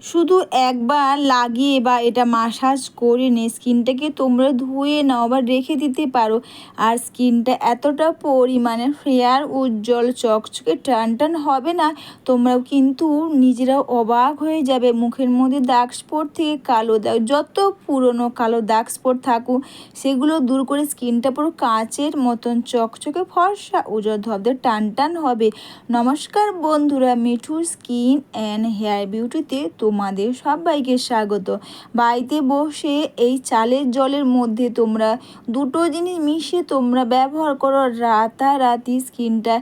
শুধু একবার লাগিয়ে বা এটা মাসাজ করে নিয়ে স্কিনটাকে তোমরা ধুয়ে নাও বা রেখে দিতে পারো। আর স্কিনটা এতটা পরিমাণে ফেয়ার, উজ্জ্বল, চকচকে, টান টান হবে না, তোমরাও কিন্তু নিজেরাও অবাক হয়ে যাবে। মুখের মধ্যে দাগ স্পট থেকে কালো দাগ, যত পুরনো কালো দাগ স্পট থাকুক সেগুলো দূর করে স্কিনটা পুরো কাঁচের মতন চকচকে, ফর্সা, উজ্জ্বল, ধবধবে, টান টান হবে। নমস্কার বন্ধুরা, মিঠুর স্কিন অ্যান্ড হেয়ার বিউটিতে তোমাদের সবাইকে স্বাগত। বাড়িতে বসে এই চালের জলের মধ্যে তোমরা দুটো জিনিস মিশিয়ে তোমরা ব্যবহার করো, রাতারাতি স্কিনটা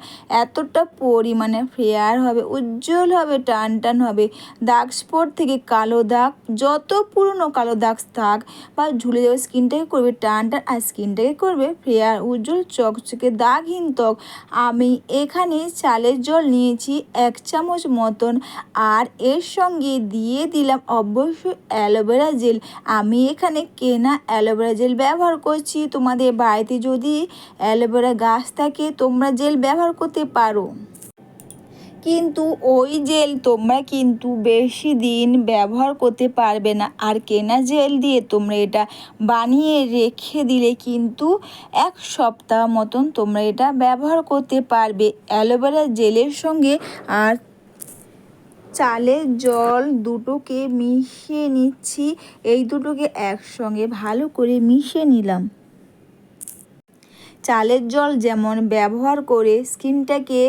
এতটা পরিমাণে ফেয়ার হবে, উজ্জ্বল হবে, টান টান হবে। দাগ স্পট থেকে কালো দাগ, যত পুরনো কালো দাগ থাক বা ঝুলে যাবে, স্কিনটাকে করবে টান টান আর স্কিনটাকে করবে ফেয়ার, উজ্জ্বল, চকচকে, দাগহীন ত্বক। আমি এখানে চালের জল নিয়েছি 1 চামচ মতন, আর এর সঙ্গে দিয়ে দিলাম অবশ্যই অ্যালোভেরা জেল। আমি এখানে কেনা অ্যালোভেরা জেল ব্যবহার করছি। তোমাদের বাড়িতে যদি অ্যালোভেরা গাছ থাকে তোমরা জেল ব্যবহার করতে পারো, কিন্তু ওই জেল তোমরা কিন্তু বেশি দিন ব্যবহার করতে পারবে না। আর কেনা জেল দিয়ে তোমরা এটা বানিয়ে রেখে দিলে কিন্তু 1 সপ্তাহ মতন তোমরা এটা ব্যবহার করতে পারবে। অ্যালোভেরা জেলের সঙ্গে আর চালের জল দুটোকে মিশিয়ে নিচ্ছি। এই দুটোকে একসঙ্গে ভালো করে মিশিয়ে নিলাম। চালের জল যেমন ব্যবহার করে স্কিনটাকে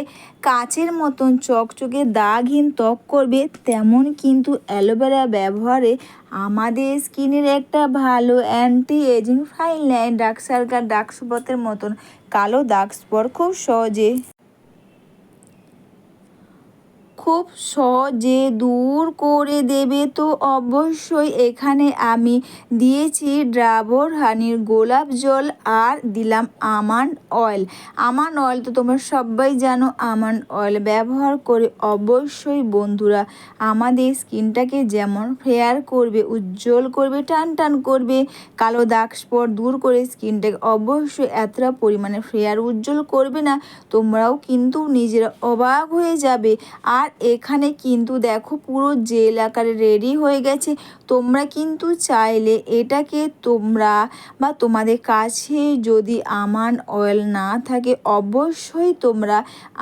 কাচের মতন চকচকে, দাগহীন ত্বক করবে, তেমন কিন্তু অ্যালোভেরা ব্যবহারে আমাদের স্কিনের একটা ভালো anti aging, fine line, dark circle, dark স্পটের মতন কালো দাগ স্পট খুব সহজে দূর করে দেবে। তো অবশ্যই এখানে আমি দিয়েছি ডাবর হানির গোলাপ জল আর দিলাম আমন্ড অয়েল। আমন্ড অয়েল তো তোমরা সবাই জানো, আমন্ড অয়েল ব্যবহার করে অবশ্যই বন্ধুরা আমাদের স্কিনটাকে যেমন ফেয়ার করবে, উজ্জ্বল করবে, টান টান করবে, কালো দাগ স্পট দূর করে স্কিনটাকে অবশ্যই এতটা পরিমাণে ফেয়ার, উজ্জ্বল করবে না, তোমরাও কিন্তু নিজেরা অবাক হয়ে যাবে। আর এখানে কিন্তু দেখো পুরো জেল আকারে রেডি হয়ে গেছে। তোমরা কিন্তু চাইলে এটাকে তোমরা বা তোমাদের কাছে যদি আমন্ড অয়েল না থাকে অবশ্যই তোমরা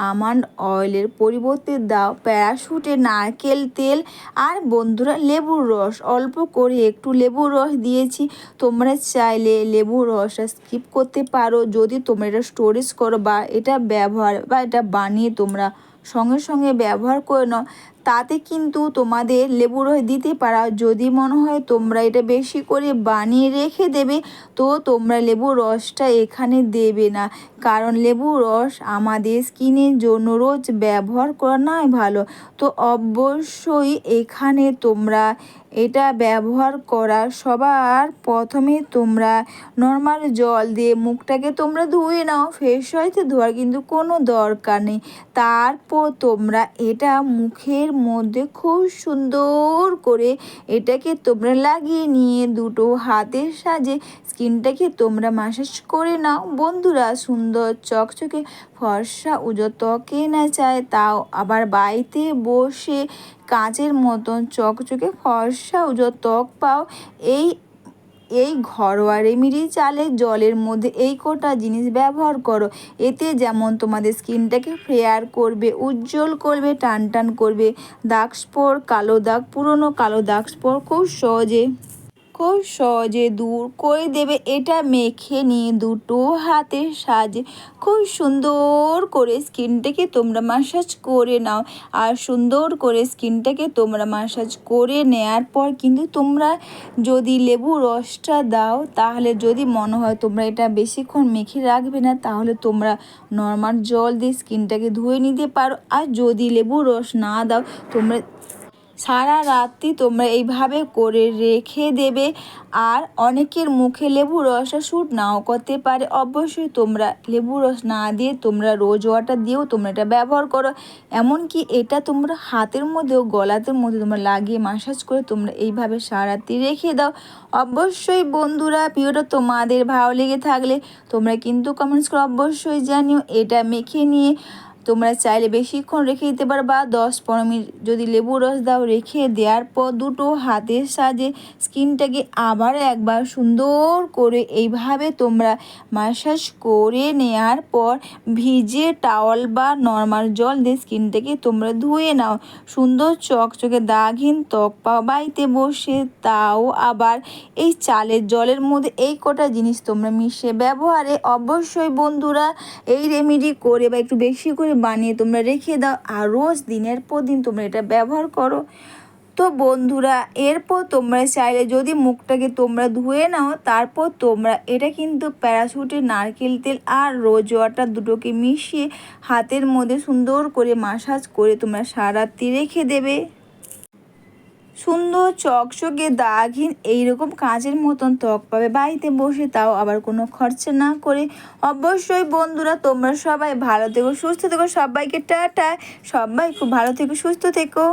আমন্ড অয়েলের পরিবর্তে দাও প্যারাশুটের নারকেল তেল। আর বন্ধুরা লেবুর রস, অল্প করে একটু লেবুর রস দিয়েছি। তোমরা চাইলে লেবুর রসটা স্কিপ করতে পারো যদি তোমরা এটা স্টোরেজ করো বা এটা ব্যবহার বা এটা বানিয়ে তোমরা সঙ্গে সঙ্গে ব্যবহার করে নাও, তাতে কিন্তু তোমাদের লেবু রস দিতে পারো। যদি মনে হয় তোমরা এটা বেশি করে বানিয়ে রেখে দেবে, তো তোমরা লেবুর রসটা এখানে দেবে না, কারণ লেবুর রস আমাদের স্কিনের জন্য রোজ ব্যবহার করা নয় ভালো। তো অবশ্যই এখানে তোমরা এটা ব্যবহার করা সবার প্রথমে তোমরা নর্মাল জল দিয়ে মুখটাকে তোমরা ধুয়ে নাও, ফ্রেশ হয়েছে, ধোয়ার কিন্তু কোনো দরকার নেই। তারপর তোমরা এটা মুখের মধ্যে খুব সুন্দর করে এটাকে তোমরা লাগিয়ে নিয়ে দুটো হাতের সাহায্যে স্কিনটাকে তোমরা মাসাজ করে নাও। বন্ধুরা সুন্দর চকচকে ফর্সা উজ্জ্বল ত্বকে না চায়, তাও আবার বাড়িতে বসে কাঁচের মতন চকচকে ফর্সা উজ্জ্বল ত্বক পাও, এই ঘরোয়া রেমেডি চালের জলের মধ্যে এই কটা জিনিস ব্যবহার করো। এতে যেমন তোমাদের স্কিনটাকে ফেয়ার করবে, উজ্জ্বল করবে, টান টান করবে, দাগ স্পট, কালো দাগ, পুরনো কালো দাগ স্পট খুব সহজে দূর করে দেবে। এটা মেখে নিয়ে দুটো হাতের সাহায্যে খুব সুন্দর করে স্কিনটাকে তোমরা মাসাজ করে নাও। আর সুন্দর করে স্কিনটাকে তোমরা মাসাজ করে নেওয়ার পর কিন্তু তোমরা যদি লেবু রসটা দাও, তাহলে যদি মনে হয় তোমরা এটা বেশিক্ষণ মেখে রাখবে না, তাহলে তোমরা নর্মাল জল দিয়ে স্কিনটাকে ধুয়ে নিতে পারো। আর যদি লেবু রস না দাও, তোমরা সারা রাত্রি তোমরা এইভাবে করে রেখে দেবে। আর অনেকের মুখে লেবু রসটা শ্যুট নাও করতে পারে, অবশ্যই তোমরা লেবু রস না দিয়ে তোমরা রোজ ওয়াটার দিয়েও তোমরা এটা ব্যবহার করো। এমনকি এটা তোমরা হাতের মধ্যেও, গলাতের মধ্যে তোমরা লাগিয়ে মাসাজ করে তোমরা এইভাবে সারা রাত্রি রেখে দাও। অবশ্যই বন্ধুরা ভিডিওটা তোমাদের ভালো লেগে থাকলে তোমরা কিন্তু কমেন্টস করে অবশ্যই জানিও। এটা মেখে নিয়ে তোমরা চাইলে বেশিক্ষণ রেখে দিতে পারো বা 10-15 মিনিট যদি লেবু রস দাও, রেখে দেওয়ার পর দুটো হাতের সাহায্যে স্কিনটাকে আবার একবার সুন্দর করে এইভাবে তোমরা ম্যাসাজ করে নেওয়ার পর ভিজে টাওয়াল বা নর্মাল জল দিয়ে স্কিনটাকে তোমরা ধুয়ে নাও। সুন্দর চকচকে দাগহীন ত্বক পাও বাড়িতে বসে, তাও আবার এই চালের জলের মধ্যে এই কটা জিনিস তোমরা মিশিয়ে ব্যবহারে অবশ্যই বন্ধুরা এই রেমেডি করে বা একটু বেশি করে বানিয়ে তোমরা রেখে দাও আর রোজ দিনের পর দিন তোমরা এটা ব্যবহার করো। তো বন্ধুরা এরপর তোমরা চাইলে যদি মুখটাকে তোমরা ধুয়ে নাও, তারপর তোমরা এটা কিন্তু প্যারাশুটের নারকেল তেল আর রোজ ওয়াটার দুটোকে মিশিয়ে হাতের মধ্যে সুন্দর করে মাসাজ করে তোমরা সারারাত্রি রেখে দেবে। সুন্দর চকচকে দাগহীন এইরকম কাঁচের মতন ত্বক পাবে বাড়িতে বসে, তাও আবার কোনো খরচা না করে। অবশ্যই বন্ধুরা তোমরা সবাই ভালো থেকো, সুস্থ থেকো। সবাইকে টাটা, সবাই খুব ভালো থেকো, সুস্থ থেকো।